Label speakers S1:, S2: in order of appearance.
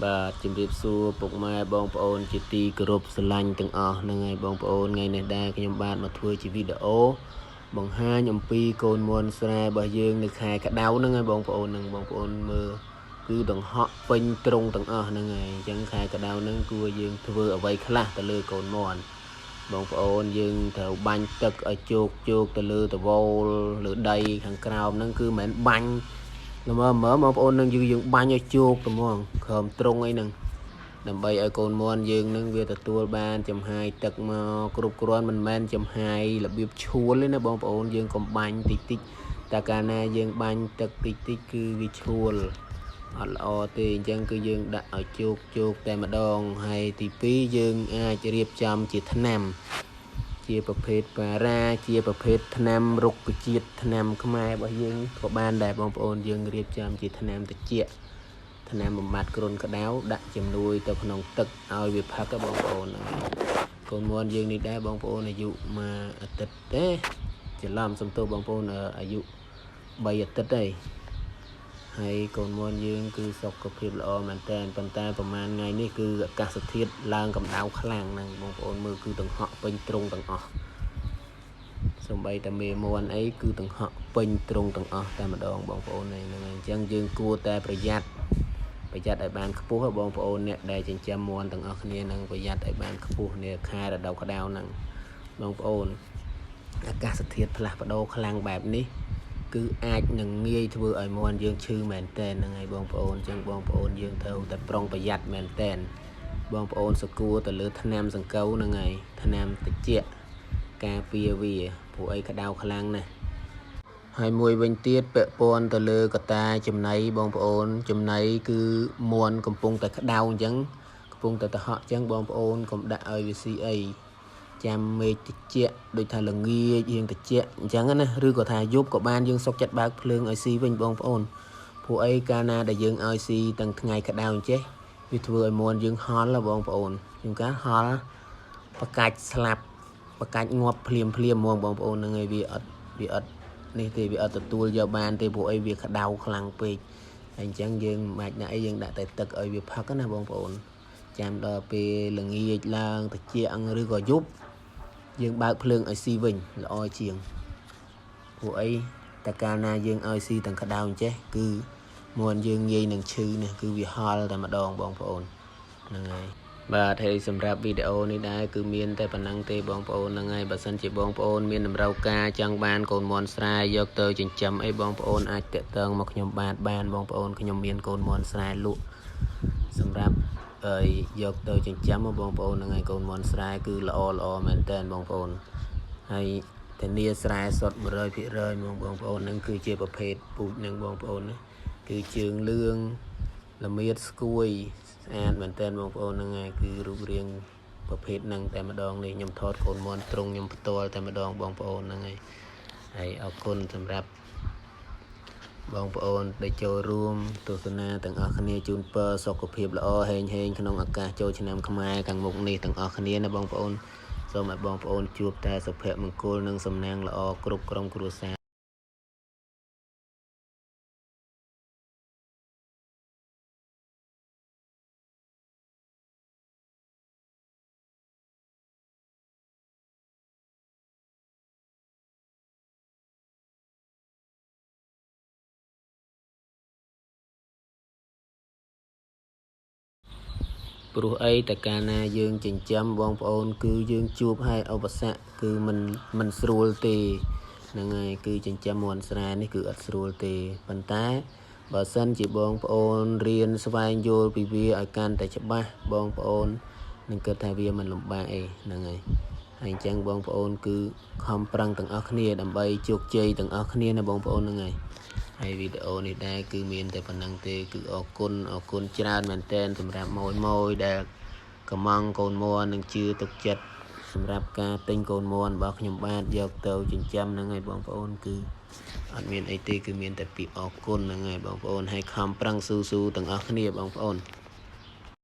S1: បាទជំរាបសួរពុកម៉ែបងប្អូនជាទីគោរពស្រឡាញ់ទាំងអស់ហ្នឹងហើយបងប្អូនថ្ងៃនេះដែរខ្ញុំបាទមកធ្វើជាវីដេអូបង្ហាញអំពីកូនមាន់ស្រែរបស់យើងនៅខែក្តៅហ្នឹងហើយបងប្អូននឹងបងប្អូនមើលគឺដង្ហក់ពេញទ្រុងទាំងអស់ហ្នឹងហើយអញ្ចឹងខែក្តៅហ្នឹងគួរយើងធ្វើអ្វីខ្លះទៅលើកូនមាន់បងប្អូនយើងត្រូវបាញ់ទឹកឲ្យជោគទៅលើតវ៉ូលលើដីខាងក្រោមហ្នឹងគឺមិនមែនបាញ់ល្មមបងប្អូននឹងយើងបាញ់ឲ្យជោគត្មងក្រោមទ្រុងអីហ្នឹងដើម្បីឲ្យកូនមាន់យើងនឹងវាទទួលបានចំហាយទឹកមកគ្រប់គ្រាន់មិនមែនចំហាយរបៀបឈួលទេណាបងប្អូនយើងកុំបាញ់តិចតែកាលណាយើងបាញ់ទឹកតិចគឺវាឈួលអត់ល្អទេអញ្ចឹងគឺយើងដាក់ឲ្យជោគតែម្ដងហើយទី2យើងអាចរៀបចំជាថ្នាំជាប្រភេទប៉ារ៉ាជាប្រភេទថ្នាំរុក្ខជាតិថ្នាំខ្មែររបស់យើងក៏បានដែរបងប្អូនយើងរៀបចំជាថ្នាំត្រជាក់ថ្នាំបំបត្តិគ្រុនក្តៅដាក់ជំនួយទៅក្នុងទឹកឲ្យវាផឹកបងប្អូនកូនមាន់យើងនេះដែរបងប្អូនអាយុ1អាទិត្យទេច្រឡំសំទោសបងប្អូនអាយុ3អាទិត្យទេហើយកូនមាន់យើងគឺសុខភាពល្អមែនតើប៉ុន្តែប្រហែលថ្ងៃនេះគឺអាកាសធាតុឡើងកម្ដៅខ្លាំងហ្នឹងបងប្អូនមើលគឺដង្ហក់ពេញទ្រុងទាំងអស់សូម្បីតែមេមាន់អីគឺដង្ហក់ពេញទ្រុងទាំងអស់តែម្ដងបងប្អូនហ្នឹងហើយអញ្ចឹងយើងគួរតែប្រយ័ត្នឲ្យបានខ្ពស់បងប្អូនអ្នកដែលចិញ្ចឹមមាន់ទាំងអស់គ្នានឹងប្រយ័ត្នឲ្យបានខ្ពស់នាខែរដូវក្តៅហ្នឹងបងប្អូនអាកាសធាតុផ្លាស់ប្ដូរខ្លាំងបែបនេះគឺអាចនឹងងាយធ្វើឲ្យមាន់យើងឈឺមែនតែនហ្នឹងហើយបងប្អូនអញ្ចឹងបងប្អូនយើងត្រូវតែប្រុងប្រយ័ត្នមែនតែនបងប្អូនសគួរទៅលើថ្នាំសង្កូវហ្នឹងហើយថ្នាំត្រជាក់ការពារវាព្រោះអីក្តៅខ្លាំងណាស់ហើយមួយវិញទៀតពាក់ព័ន្ធទៅលើកតាចំណីបងប្អូនចំណីគឺមាន់កំពុងតែក្តៅអញ្ចឹងកំពុងតែទៅហក់អញ្ចឹងបងប្អូនកុំដាក់ឲ្យវាស៊ីអីចាំមេឃត្រជាក់ដូចថាល្ងាចរៀងត្រជាក់អញ្ចឹងណាឬក៏ថាយប់ក៏បានយើងសុកចិត្តបើកភ្លើងឲ្យស៊ីវិញបងប្អូនព្រោះអីកាលណាដែលយើងឲ្យស៊ីទាំងថ្ងៃក្តៅអញ្ចេះវាធ្វើឲ្យមាន់យើងហល់បងប្អូនជាងការហល់បកាច់ស្លាប់បកាច់ងាប់ភ្លាមហ្មងបងប្អូនហ្នឹងហើយវាអត់នេះទេវាអត់ទទួលយកបានទេព្រោះអីវាក្តៅខ្លាំងពេកហើយអញ្ចឹងយើងមិនអាចដាក់អីយើងដាក់តែទឹកឲ្យវាផឹកណាបងប្អូនចាំដល់ពេលល្ងាចឡើងត្រជាក់ឬក៏យប់យើងបើកភ្លើងឲ្យស៊ីវិញល្អជាងព្រោះអីតែកាលណាយើងឲ្យស៊ីទាំងក្តៅអញ្ចេះគឺមាន់យើងងាយនឹងឈឺណាគឺវាហល់តែម្ដងបងប្អូនហ្នឹងហើយបាទហើយសម្រាប់វីដេអូនេះដែរគឺមានតែប៉ុណ្ណឹងទេបងប្អូនហ្នឹងហើយបើសិនជាបងប្អូនមានតម្រូវការចង់បានកូនមាន់ស្រែយកទៅចិញ្ចឹមអីបងប្អូនអាចតាក់ទងមកខ្ញុំបានបងប្អូនខ្ញុំមានកូនមាន់ស្រែលក់សម្រាប់យកទៅចិញ្ចឹមបងប្អូនហ្នឹងហើយកូនមាន់ស្រែគឺល្អមែនតើបងប្អូនហើយធានាស្រែសុទ្ធ 100% បងប្អូនហ្នឹងគឺជាប្រភេទពូជហ្នឹងបងប្អូនណាគឺជើងលឿងល្មៀតស្គួយស្អាតមែនតើបងប្អូនហ្នឹងហើយគឺរូបរាងប្រភេទហ្នឹងតែម្ដងនេះខ្ញុំថតកូនមាន់ទ្រុងខ្ញុំផ្ទាល់តែម្ដងបងប្អូនហ្នឹងហើយអរគុណសម្រាប់បងប្អូនដែលចូលរួមទស្សនាទាំងអស់គ្នាជូនពរសុខភាពល្អហេងក្នុងឱកាសចូលឆ្នាំខ្មែរខាងមុខនេះទាំងអស់គ្នាណាបងប្អូនសូមឲ្យបងប្អូនជួបតែសុភមង្គលនិងសំណាងល្អគ្រប់ក្រុមគ្រួសារព្រោះអីតែកាលណាយើងចិញ្ចឹមបងប្អូនគឺយើងជួបហើយឧបសគ្គគឺមិនស្រួលទេហ្នឹងហើយគឺចិញ្ចឹមមាន់ស្រែនេះគឺអត់ស្រួលទេប៉ុន្តែបើសិនជាបងប្អូនរៀនស្វែងយល់ពីវាឲ្យកាន់តែច្បាស់បងប្អូននឹងគិតថាវាមិនលំបាកអីហ្នឹងហើយអញ្ចឹងបងប្អូនគឺខំប្រឹងទាំងអស់គ្នាដើម្បីជោគជ័យទាំងអស់គ្នាណាបងប្អូនហ្នឹងហើយវីដេអូនេះដែរគឺមានតែប៉ុណ្្នឹងទេគឺអរគុណច្រើនមែនទែនសម្រាប់ម៉ួយដែលកំងកូនមាន់នឹងជឿទុកចិត្តសម្រាប់ការទិញកូនមាន់របស់ខ្ញុំបាទយកទៅចិញ្ចឹមហ្នឹងហើយបងប្អូនគឺអត់មានអីទេគឺមានតែពាក្យអរគុណហ្នឹងហើយបងប្អូនហើយខំប្រឹងស៊ូទាំងអស់គ្នាបងប្អូន